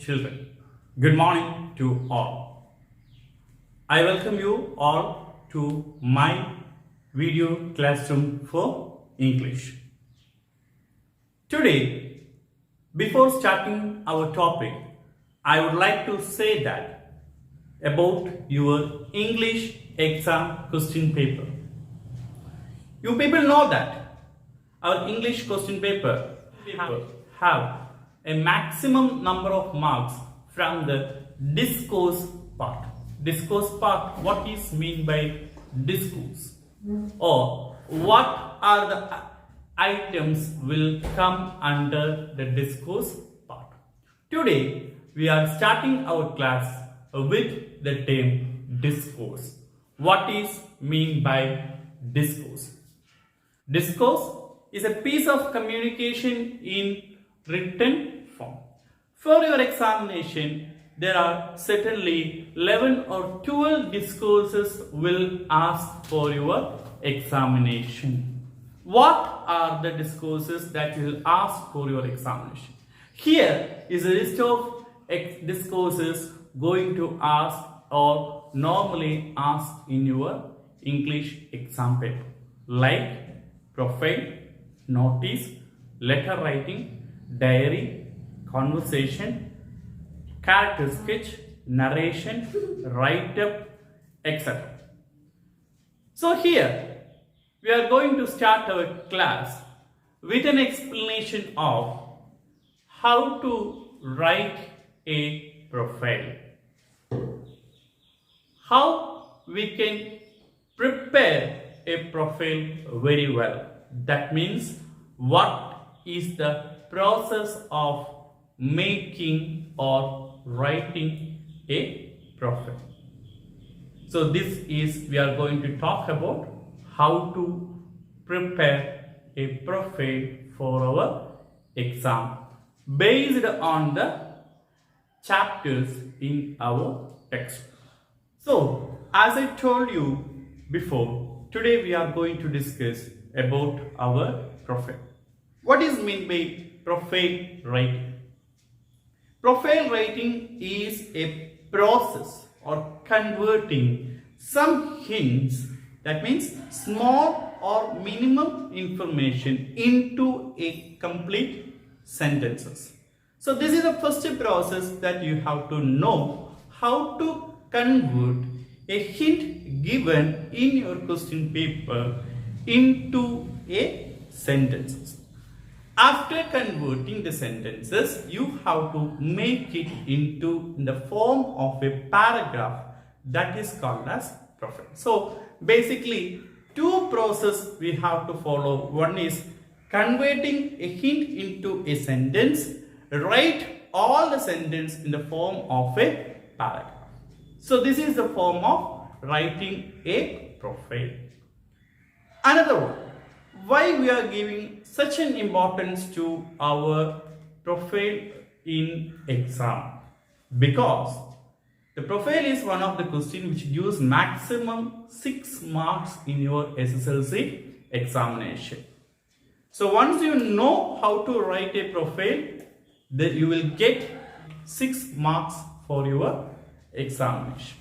children. Good morning to all. I welcome you all to my video classroom for English. Today, before starting our topic, I would like to say that about your English exam question paper. You people know that our English question paper have a maximum number of marks from the discourse part. Discourse part, what is meant by discourse? Or what are the items will come under the discourse part? Today, we are starting our class with the term discourse. What is meant by discourse? Discourse is a piece of communication in written form. For your examination, there are certainly 11 or 12 discourses will ask for your examination. What are the discourses that will ask for your examination? Here is a list of discourses going to ask or normally ask in your English exam paper, like profile, notice, letter writing, diary, conversation, character sketch, narration, write-up, etc. So here we are going to start our class with an explanation of how to write a profile. How we can prepare a profile very well. That means what is the process of making or writing a profile. So this is, we are going to talk about how to prepare a profile for our exam based on the chapters in our text. So as I told you before, today we are going to discuss about our profile. What is meant by profile writing? Profile writing is a process or converting some hints, that means small or minimum information, into a complete sentences. So this is the first process that you have to know how to convert a hint given in your question paper into a sentences. After converting the sentences, you have to make it into the form of a paragraph that is called as profile. So basically, two processes we have to follow. One is converting a hint into a sentence. Write all the sentence in the form of a paragraph. So this is the form of writing a profile. Another one. Why we are giving such an importance to our profile in exam? Because the profile is one of the questions which gives maximum 6 marks in your SSLC examination. So once you know how to write a profile, then you will get 6 marks for your examination.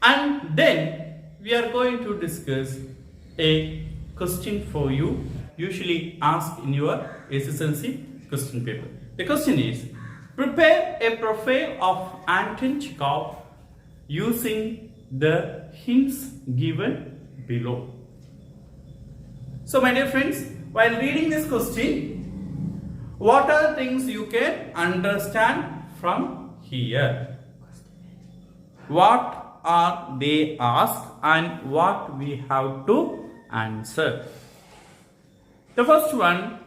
And then we are going to discuss a question for you, usually asked in your SSLC question paper. The question is, prepare a profile of Anton Chekhov using the hints given below. So my dear friends, while reading this question, what are the things you can understand from here? What are they asked and what we have to answer? The first one,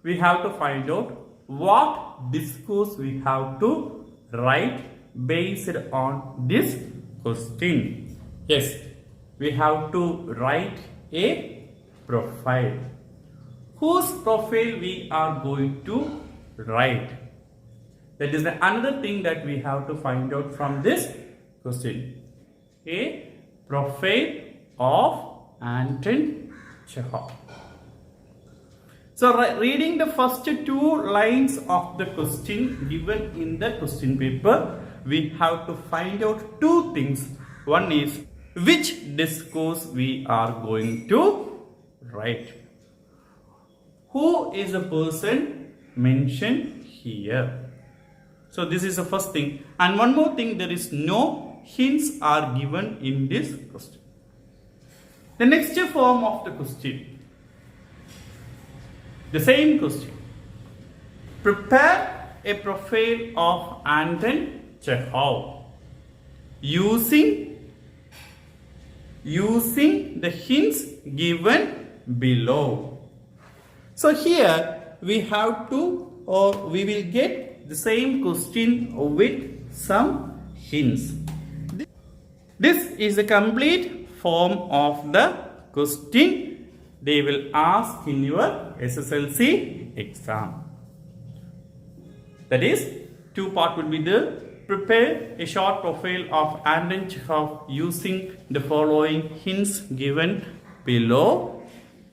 we have to find out what discourse we have to write based on this question. Yes, we have to write a profile. Whose profile we are going to write? That is another thing that we have to find out from this question. A profile of Anton Chekhov. So reading the first two lines of the question given in the question paper, we have to find out two things. One is which discourse we are going to write. Who is the person mentioned here? So this is the first thing. And one more thing, there is no hints are given in this question. The next form of the question. The same question. Prepare a profile of Anton Chekhov using the hints given below. So here we have to, or we will get the same question with some hints. This is the complete form of the question they will ask in your SSLC exam. That is, two part would be there. Prepare a short profile of Anton Chekhov using the following hints given below,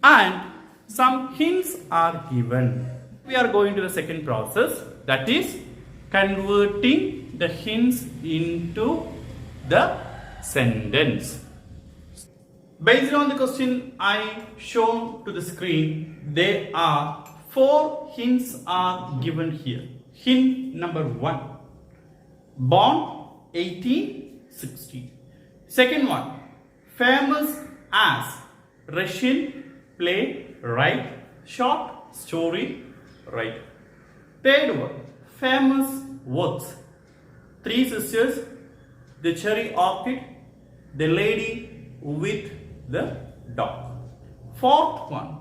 and some hints are given. We are going to the second process, that is converting the hints into the sentence. Based on the question I shown to the screen, there are 4 hints are given here. Hint number 1, born 1860. Second one, famous as Russian playwright, short story writer. Third one, famous works, Three Sisters, The Cherry Orchid, The Lady with the Dog. Fourth one,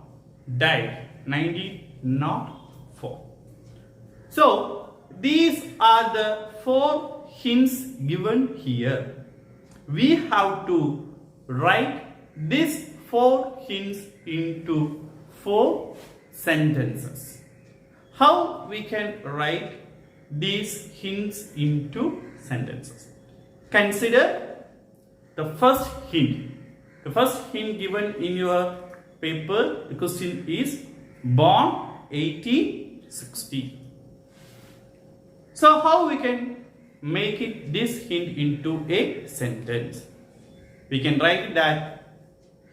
died 1904. So these are the 4 hints given here. We have to write these 4 hints into 4 sentences. How we can write these hints into sentences? Consider the first hint. The first hint given in your paper, the question is born 1860. So how we can make it this hint into a sentence? We can write that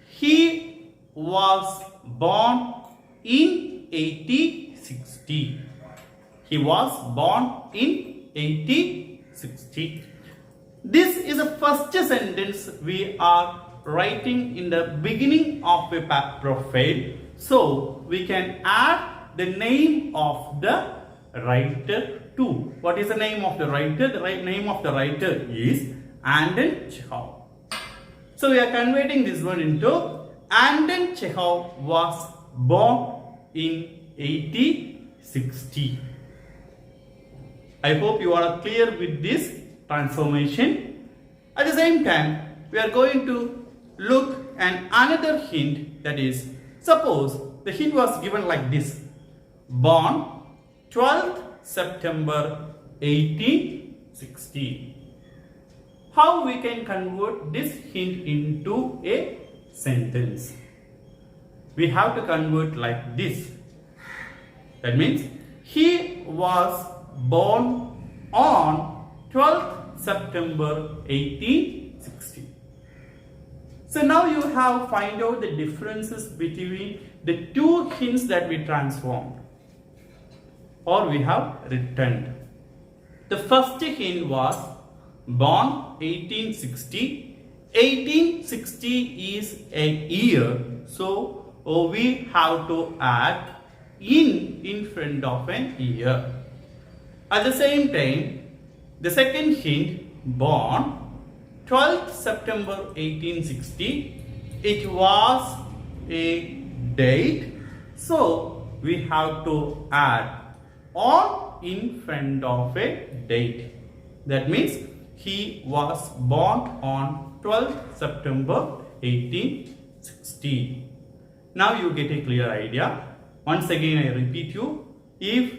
he was born in 1860. He was born in 1860. This is the first sentence we are writing in the beginning of a profile. So we can add the name of the writer too. What is the name of the writer? The name of the writer is Anton Chekhov. So we are converting this one into Anton Chekhov was born in 1860. I hope you are clear with this transformation. At the same time, we are going to look at another hint, that is, suppose the hint was given like this: born 12th September 1860. How we can convert this hint into a sentence? We have to convert like this. That means he was born on 12th September 1860. So now you have find out the differences between the 2 hints that we transformed or we have written. The first hint was born 1860. 1860 is a year, so we have to add in front of an year. At the same time, the second hint, born 12th September 1860, it was a date, so we have to add on in front of a date. That means he was born on 12th September 1860. Now you get a clear idea. Once again I repeat you, if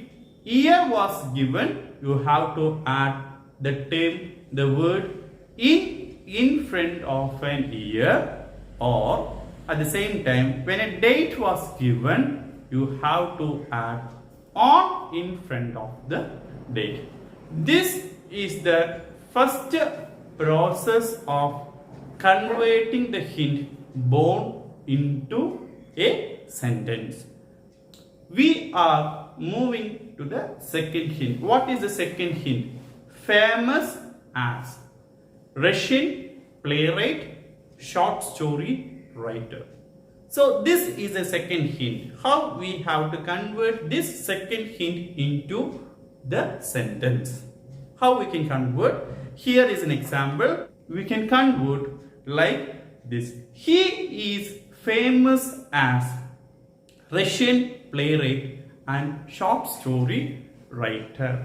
year was given, you have to add the term, the word in front of an year, or at the same time when a date was given, you have to add on in front of the date. This is the first process of converting the hint born into a sentence. We are moving to the second hint. What is the second hint? Famous as. Russian playwright, short story writer. So this is a second hint. How we have to convert this second hint into the sentence? How we can convert? Here is an example. We can convert like this. He is famous as Russian playwright and short story writer.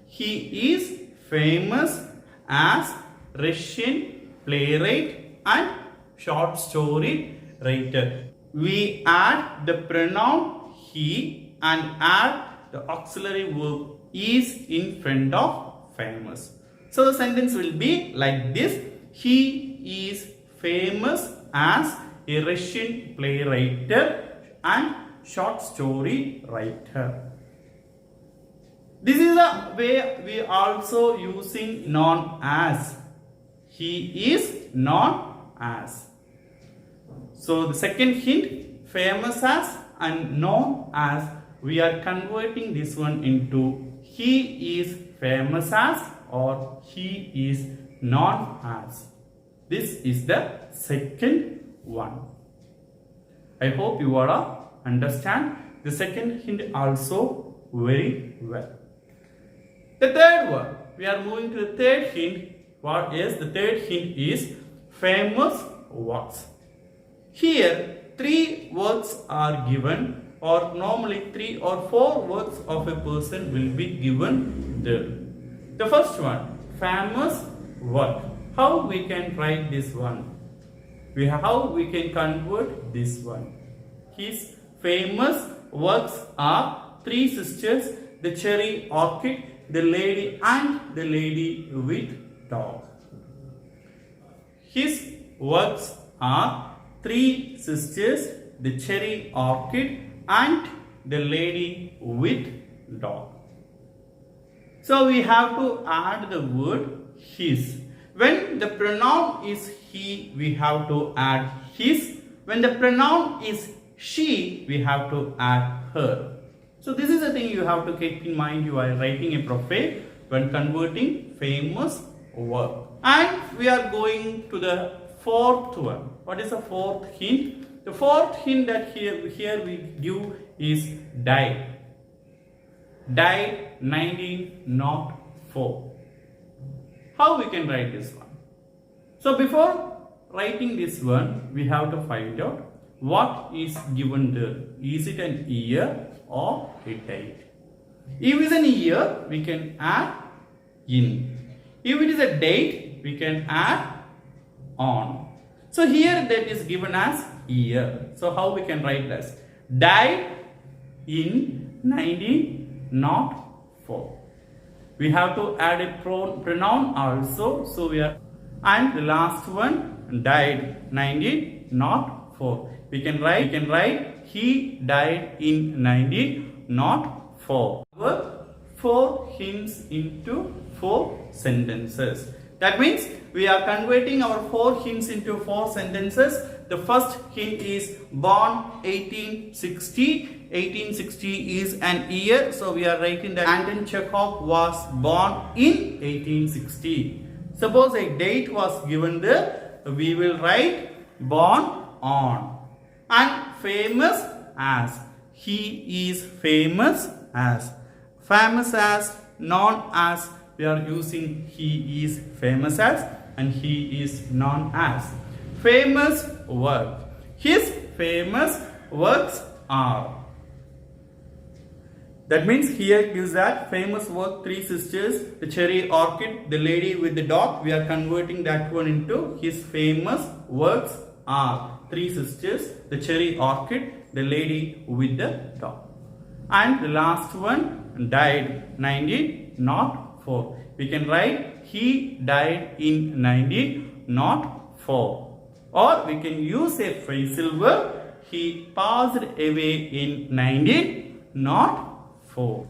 He is famous as Russian playwright and short story writer. We add the pronoun he and add the auxiliary verb is in front of famous. So the sentence will be like this. He is famous as a Russian playwright and short story writer. This is the way we also using known as. He is known as. So the second hint, famous as and known as, we are converting this one into he is famous as or he is known as. This is the second one. I hope you all understand the second hint also very well. The third one, we are moving to the third hint. What is the third hint is famous works. Here three works are given, or normally 3 or 4 works of a person will be given there. The first one, famous work. How we can write this one? How we can convert this one? His famous works are Three Sisters, The Cherry Orchid, The Lady and the Lady with Dog. His works are Three Sisters, The Cherry Orchid and The Lady with Dog. So we have to add the word his. When the pronoun is he, we have to add his. When the pronoun is she, we have to add her. So this is the thing you have to keep in mind while writing a profile when converting famous work. And we are going to the fourth one. What is the fourth hint? The fourth hint that here we give is died. Died 1904. How we can write this one? So before writing this one, we have to find out what is given there. Is it an year or a date? If it is an year, we can add in. If it is a date, we can add on. So here that is given as year. So how we can write this? Died in 1904. We have to add a pronoun also. So we are, and the last one, died 1904. We can write he died in 1904. 4 hints into 4 sentences. That means we are converting our 4 hints into 4 sentences. The first hint is born 1860. 1860 is an year. So we are writing that Anton Chekhov was born in 1860. Suppose a date was given there. We will write born on. And famous as. He is famous as. Famous as, known as. We are using he is famous as and he is known as. Famous work. His famous works are. That means here gives that famous work, Three Sisters, The Cherry Orchid, The Lady with the Dog. We are converting that one into his famous works are Three Sisters, The Cherry Orchid, The Lady with the Dog. And the last one, died 1904. We can write he died in 1904. Or we can use a phrasal verb, he passed away in 1904.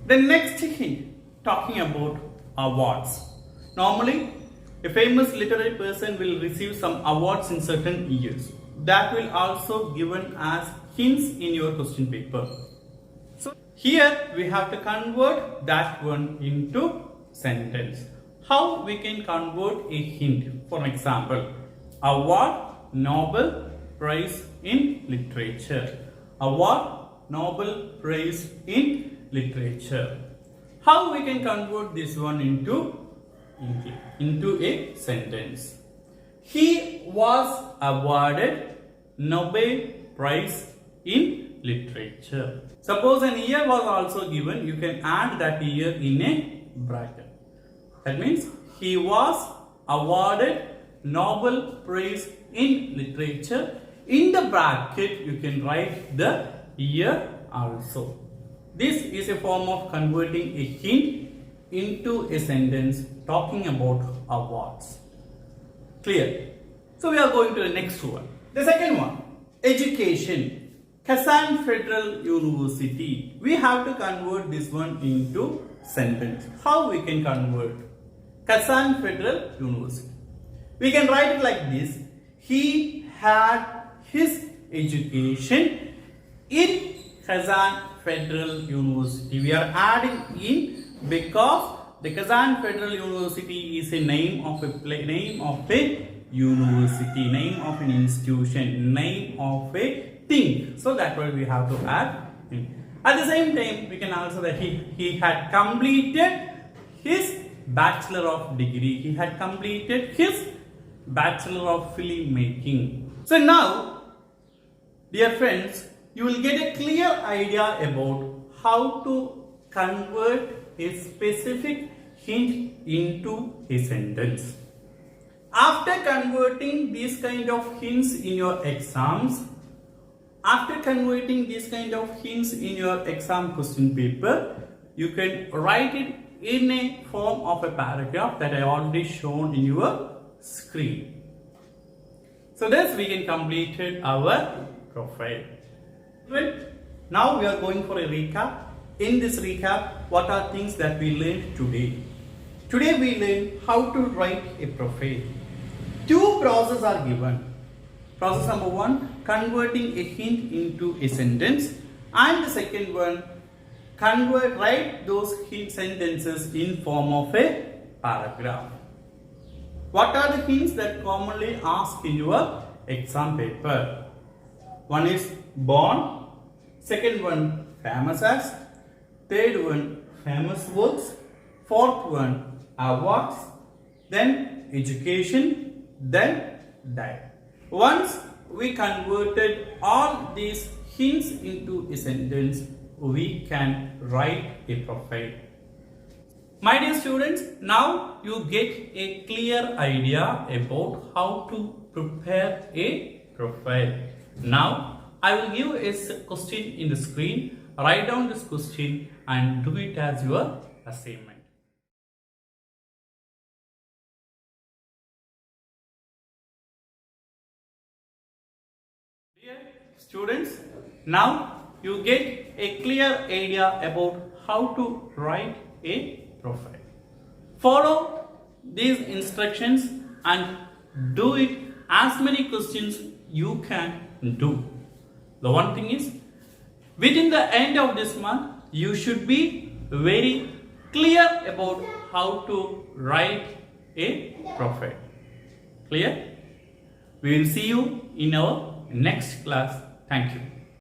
The next hint, talking about awards. Normally, a famous literary person will receive some awards in certain years. That will also given as hints in your question paper. So here we have to convert that one into sentence. How we can convert a hint? For example, award, Nobel Prize in Literature. Award, Nobel Prize in Literature. How we can convert this one into a sentence? He was awarded Nobel Prize in Literature. Suppose an year was also given, you can add that year in a bracket. That means he was awarded Nobel Prize in Literature. In the bracket, you can write the year also. This is a form of converting a hint into a sentence talking about awards. Clear? So we are going to the next one. The second one, education. Kazan Federal University. We have to convert this one into sentence. How we can convert? Kazan Federal University. We can write it like this. He had his education in Kazan Federal University. We are adding in because the Kazan Federal University is a name of a university, name of an institution, name of a thing. So that word we have to add in. At the same time, we can also that he had completed his Bachelor of Degree. He had completed his Bachelor of Filmmaking. So now, dear friends, you will get a clear idea about how to convert a specific hint into a sentence. After converting these kind of hints in your exams, after converting these kind of hints in your exam question paper, you can write it in a form of a paragraph that I already shown in your screen. So thus we can complete our profile. Well, now we are going for a recap. In this recap, what are things that we learned today? Today we learned how to write a profile. Two processes are given. Process number one, converting a hint into a sentence, and the second one, write those hint sentences in form of a paragraph. What are the hints that commonly asked in your exam paper? One is born, second one famous as, third one famous works, fourth one awards, then education, then died. Once we converted all these hints into a sentence, we can write a profile. My dear students, now you get a clear idea about how to prepare a profile. Now I will give a question in the screen. Write down this question and do it as your assignment. Dear students, now you get a clear idea about how to write a profile. Follow these instructions and do it as many questions you can do. The one thing is, within the end of this month, you should be very clear about how to write a profile. Clear? We will see you in our next class. Thank you.